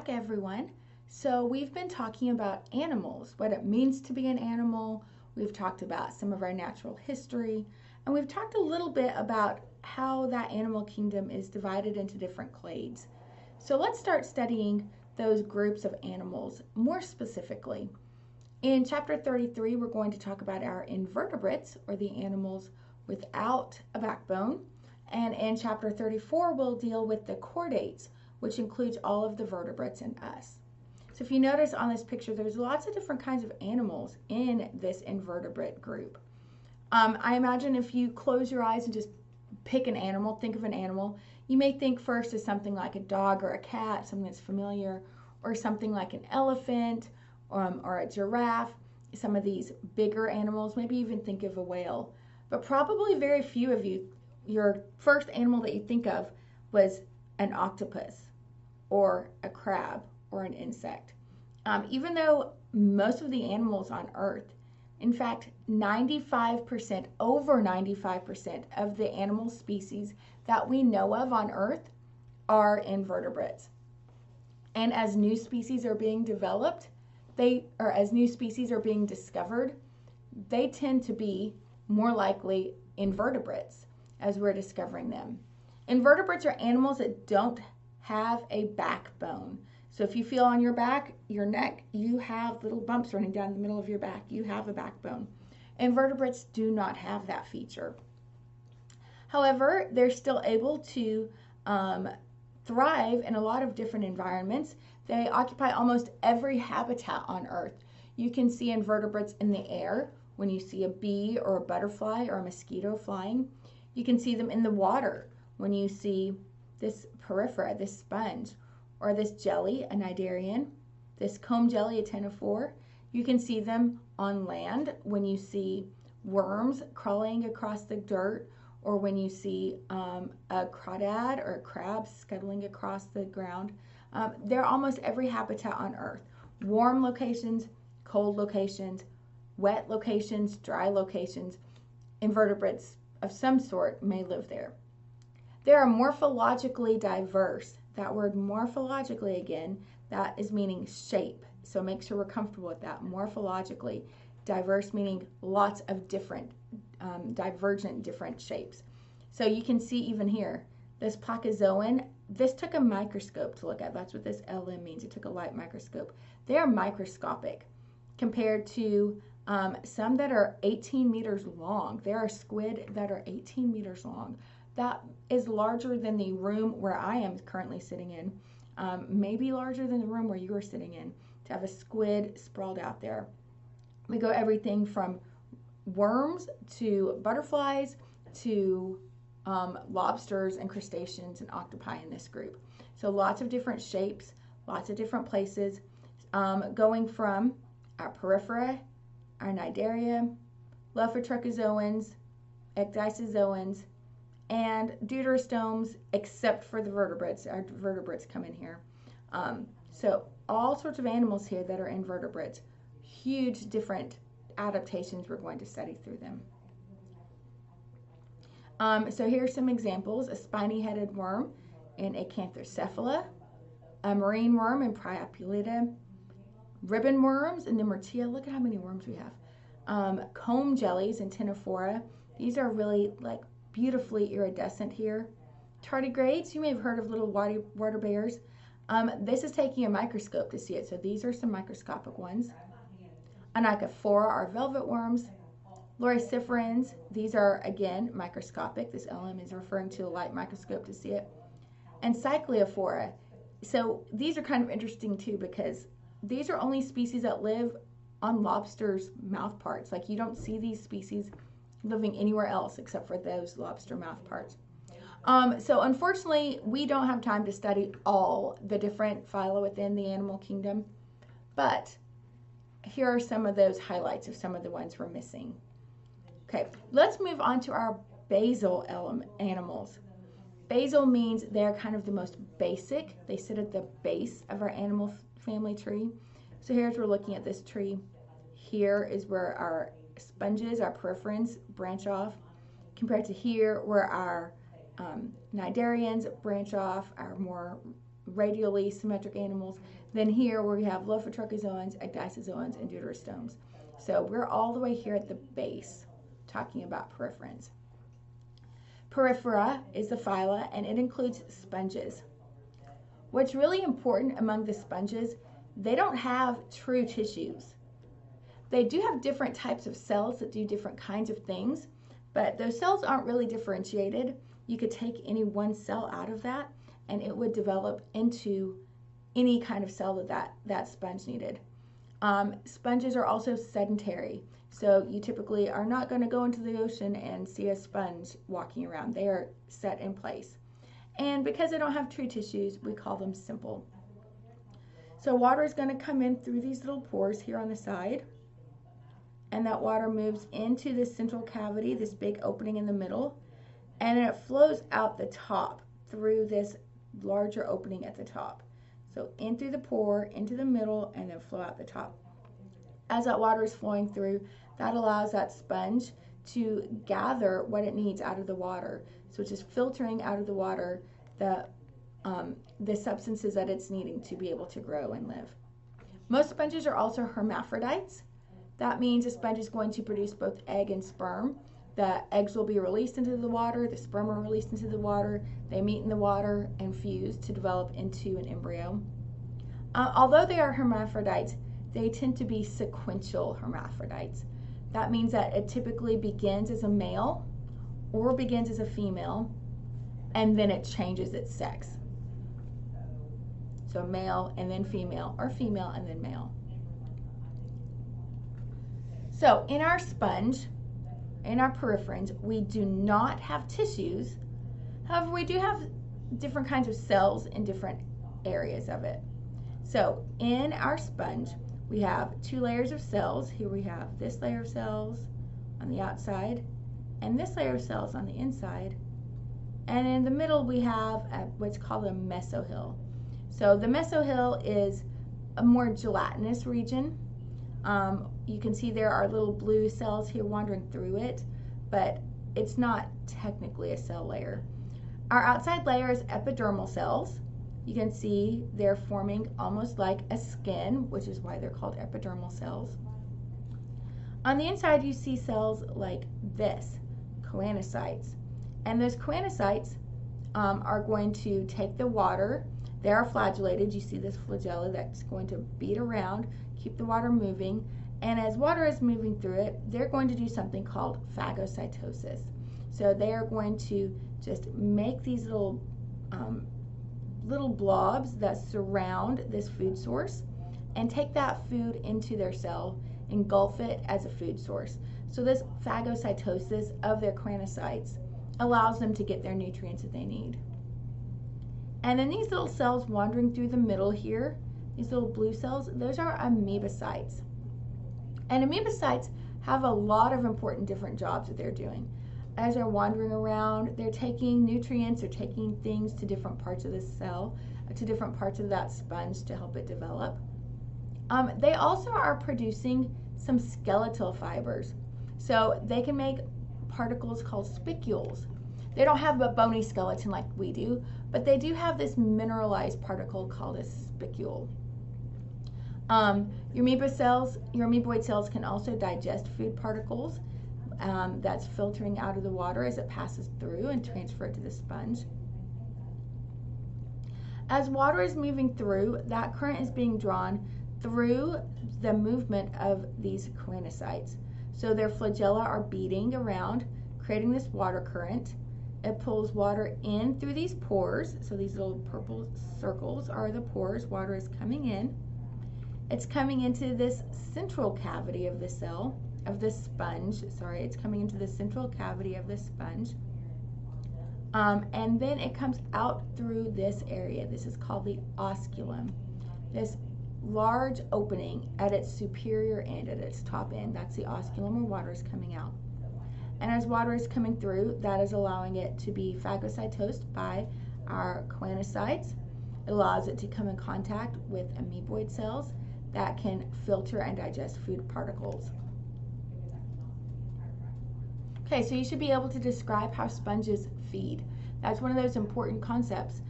back, everyone. So we've been talking about animals, what it means to be an animal. We've talked about some of our natural history, and we've talked a little bit about how that animal kingdom is divided into different clades. So let's start studying those groups of animals more specifically. In chapter 33, we're going to talk about our invertebrates, or the animals without a backbone. And in chapter 34, we'll deal with the chordates, which includes all of the vertebrates and us. So if you notice on this picture, there's lots of different kinds of animals in this invertebrate group. I imagine if you close your eyes and just pick an animal, think of an animal, you may think first of something like a dog or a cat, something that's familiar, or something like an elephant or a giraffe, some of these bigger animals, maybe even think of a whale. But probably very few of you, your first animal that you think of was an octopus or a crab or an insect. Even though most of the animals on Earth, in fact, 95%, over 95% of the animal species that we know of on Earth are invertebrates. And as new species are being developed, as new species are being discovered, they tend to be more likely invertebrates as we're discovering them. Invertebrates are animals that don't have a backbone. So if you feel on your back, your neck, you have little bumps running down the middle of your back. You have a backbone. Invertebrates do not have that feature. However, they're still able to thrive in a lot of different environments. They occupy almost every habitat on Earth. You can see invertebrates in the air when you see a bee or a butterfly or a mosquito flying. You can see them in the water when you see this porifera, this sponge, or this jelly, a cnidarian, this comb jelly, a ctenophore. You can see them on land when you see worms crawling across the dirt, or when you see a crawdad or a crab scuttling across the ground. They're almost every habitat on Earth. Warm locations, cold locations, wet locations, dry locations. Invertebrates of some sort may live there. They are morphologically diverse. That word morphologically, again, that is meaning shape. So make sure we're comfortable with that. Morphologically diverse, meaning lots of different, divergent different shapes. So you can see even here, this placozoan, this took a microscope to look at. That's what this LM means. It took a light microscope. They are microscopic compared to some that are 18 meters long. There are squid that are 18 meters long. That is larger than the room where I am currently sitting in, maybe larger than the room where you are sitting in, to have a squid sprawled out there. We go everything from worms to butterflies to lobsters and crustaceans and octopi in this group. So lots of different shapes, lots of different places, going from our porifera, our cnidaria, lophotrichozoans, ecdysozoans, and deuterostomes, except for the vertebrates. Our vertebrates come in here. So all sorts of animals here that are invertebrates. Huge different adaptations we're going to study through them. So here's some examples. A spiny-headed worm in Acanthocephala, a marine worm in Priapulida, ribbon worms in Nemertea. Look at how many worms we have. Comb jellies in Ctenophora. These are really like beautifully iridescent here. Tardigrades, you may have heard of little water bears. This is taking a microscope to see it. So these are some microscopic ones. Onychophora are velvet worms. Loriciferans, these are again microscopic. This LM is referring to a light microscope to see it. And Cycliophora. So these are kind of interesting too, because these are only species that live on lobsters' mouth parts. Like you don't see these species living anywhere else except for those lobster mouth parts. So unfortunately, we don't have time to study all the different phyla within the animal kingdom, but here are some of those highlights of some of the ones we're missing. Okay, let's move on to our basal animals. Basal means they're kind of the most basic. They sit at the base of our animal family tree. So here's we're looking at this tree. Here is where our sponges, our poriferans, branch off, compared to here where our cnidarians branch off, our more radially symmetric animals than here where we have Lophotrochozoans, Ecdysozoans, and Deuterostomes. So we're all the way here at the base talking about poriferans. Porifera is the phyla, and it includes sponges. What's really important among the sponges, they don't have true tissues. They do have different types of cells that do different kinds of things, but those cells aren't really differentiated. You could take any one cell out of that and it would develop into any kind of cell that sponge needed. Sponges are also sedentary, so you typically are not going to go into the ocean and see a sponge walking around. They are set in place. And because they don't have true tissues, we call them simple. So water is going to come in through these little pores here on the side, and that water moves into this central cavity, this big opening in the middle, and it flows out the top through this larger opening at the top. So in through the pore, into the middle, and then flow out the top. As that water is flowing through, that allows that sponge to gather what it needs out of the water. So it's just filtering out of the water the substances that it's needing to be able to grow and live. Most sponges are also hermaphrodites. That means a sponge is going to produce both egg and sperm. The eggs will be released into the water, the sperm are released into the water, they meet in the water and fuse to develop into an embryo. Although they are hermaphrodites, they tend to be sequential hermaphrodites. That means that it typically begins as a male or begins as a female, and then it changes its sex. So male and then female, or female and then male. So in our sponge, in our poriferans, we do not have tissues. However, we do have different kinds of cells in different areas of it. So in our sponge, we have two layers of cells. Here we have this layer of cells on the outside and this layer of cells on the inside. And in the middle, we have what's called a mesohyl. So the mesohyl is a more gelatinous region. You can see there are little blue cells here wandering through it, but it's not technically a cell layer. Our outside layer is epidermal cells. You can see they're forming almost like a skin, which is why they're called epidermal cells. On the inside, you see cells like this, choanocytes. And those choanocytes are going to take the water. They are flagellated. You see this flagella that's going to beat around, keep the water moving. And as water is moving through it, they're going to do something called phagocytosis. So they are going to just make these little blobs that surround this food source and take that food into their cell, engulf it as a food source. So this phagocytosis of their choanocytes allows them to get their nutrients that they need. And then these little cells wandering through the middle here, these little blue cells, those are amoebocytes. And amoebocytes have a lot of important different jobs that they're doing. As they're wandering around, they're taking nutrients, they're taking things to different parts of the cell, to different parts of that sponge to help it develop. They also are producing some skeletal fibers. So they can make particles called spicules. They don't have a bony skeleton like we do, but they do have this mineralized particle called a spicule. Your amoeboid cells can also digest food particles that's filtering out of the water as it passes through and transfer it to the sponge. As water is moving through, that current is being drawn through the movement of these choanocytes. So their flagella are beating around, creating this water current. It pulls water in through these pores. So these little purple circles are the pores. Water is coming in. It's coming into this central cavity of the cell, of the sponge. Sorry, it's coming into the central cavity of the sponge. And then it comes out through this area. This is called the osculum. This large opening at its superior end, at its top end, that's the osculum where water is coming out. And as water is coming through, that is allowing it to be phagocytosed by our choanocytes. It allows it to come in contact with amoeboid cells that can filter and digest food particles. Okay, so you should be able to describe how sponges feed. That's one of those important concepts.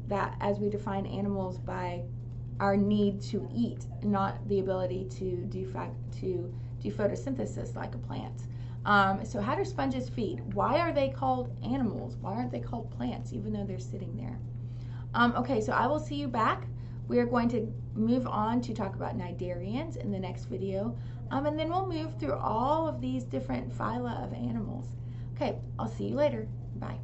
that as we define animals by our need to eat, not the ability to do photosynthesis like a plant. So how do sponges feed? Why are they called animals? Why aren't they called plants, even though they're sitting there? Okay, so I will see you back. We are going to move on to talk about cnidarians in the next video, and then we'll move through all of these different phyla of animals. Okay, I'll see you later. Bye.